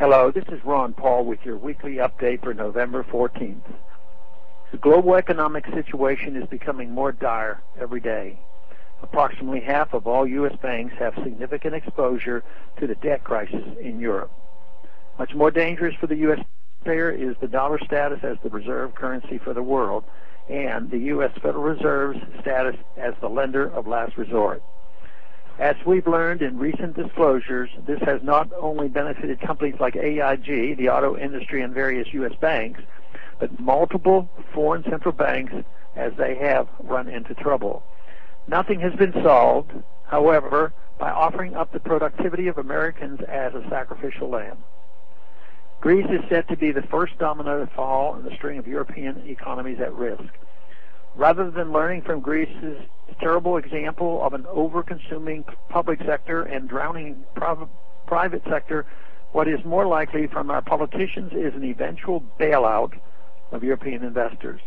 Hello, this is Ron Paul with your weekly update for November 14th. The global economic situation is becoming more dire every day. Approximately half of all U.S. banks have significant exposure to the debt crisis in Europe. Much more dangerous for the U.S. taxpayer is the dollar status as the reserve currency for the world and the U.S. Federal Reserve's status as the lender of last resort. As we've learned in recent disclosures, this has not only benefited companies like AIG, the auto industry, and various U.S. banks, but multiple foreign central banks as they have run into trouble. Nothing has been solved, however, by offering up the productivity of Americans as a sacrificial lamb. Greece is set to be the first domino to fall in the string of European economies at risk. Rather than learning from Greece's terrible example of an over-consuming public sector and drowning private sector, what is more likely from our politicians is an eventual bailout of European investors.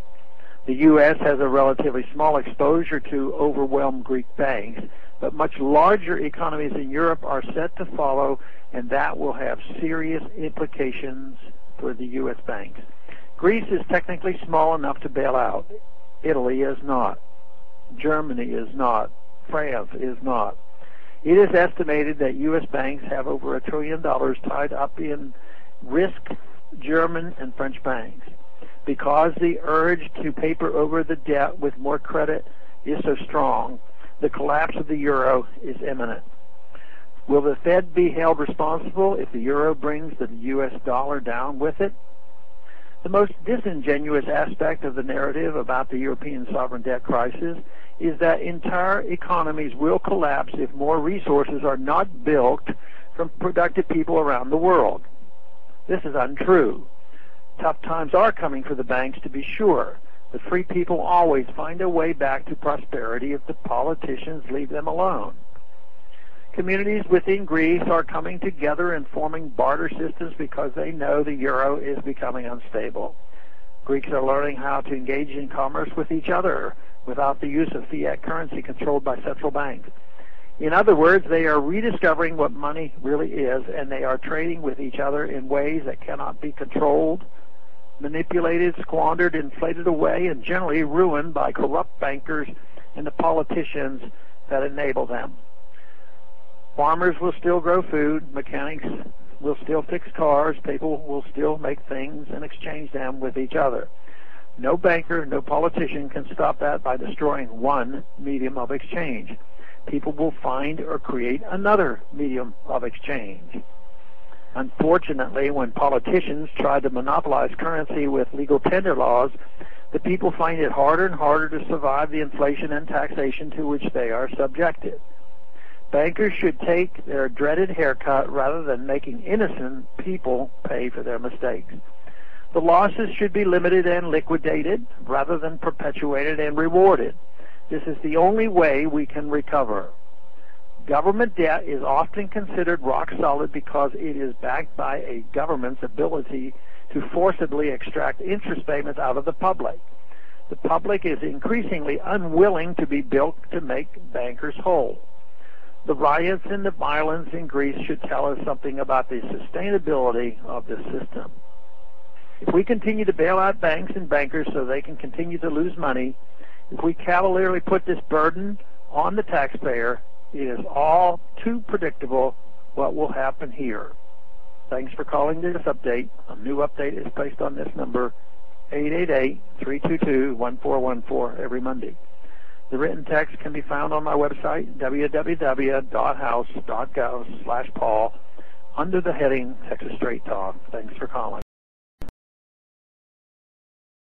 The U.S. has a relatively small exposure to overwhelmed Greek banks, but much larger economies in Europe are set to follow, and that will have serious implications for the U.S. banks. Greece is technically small enough to bail out. Italy is not. Germany is not. France is not. It is estimated that U.S. banks have over $1 trillion tied up in risk German and French banks. Because the urge to paper over the debt with more credit is so strong, the collapse of the euro is imminent. Will the Fed be held responsible if the euro brings the U.S. dollar down with it? The most disingenuous aspect of the narrative about the European sovereign debt crisis is that entire economies will collapse if more resources are not built from productive people around the world. This is untrue. Tough times are coming for the banks, to be sure, but free people always find a way back to prosperity if the politicians leave them alone. Communities within Greece are coming together and forming barter systems because they know the euro is becoming unstable. Greeks are learning how to engage in commerce with each other without the use of fiat currency controlled by central banks. In other words, they are rediscovering what money really is, and they are trading with each other in ways that cannot be controlled, manipulated, squandered, inflated away, and generally ruined by corrupt bankers and the politicians that enable them. Farmers will still grow food, mechanics will still fix cars, people will still make things and exchange them with each other. No banker, no politician can stop that by destroying one medium of exchange. People will find or create another medium of exchange. Unfortunately, when politicians try to monopolize currency with legal tender laws, the people find it harder and harder to survive the inflation and taxation to which they are subjected. Bankers should take their dreaded haircut rather than making innocent people pay for their mistakes. The losses should be limited and liquidated rather than perpetuated and rewarded. This is the only way we can recover. Government debt is often considered rock solid because it is backed by a government's ability to forcibly extract interest payments out of the public. The public is increasingly unwilling to be bilked to make bankers whole. The riots and the violence in Greece should tell us something about the sustainability of the system. If we continue to bail out banks and bankers so they can continue to lose money, if we cavalierly put this burden on the taxpayer, it is all too predictable what will happen here. Thanks for calling this update. A new update is placed on this number, 888-322-1414, every Monday. The written text can be found on my website, www.house.gov/Paul, under the heading Texas Straight Talk. Thanks for calling.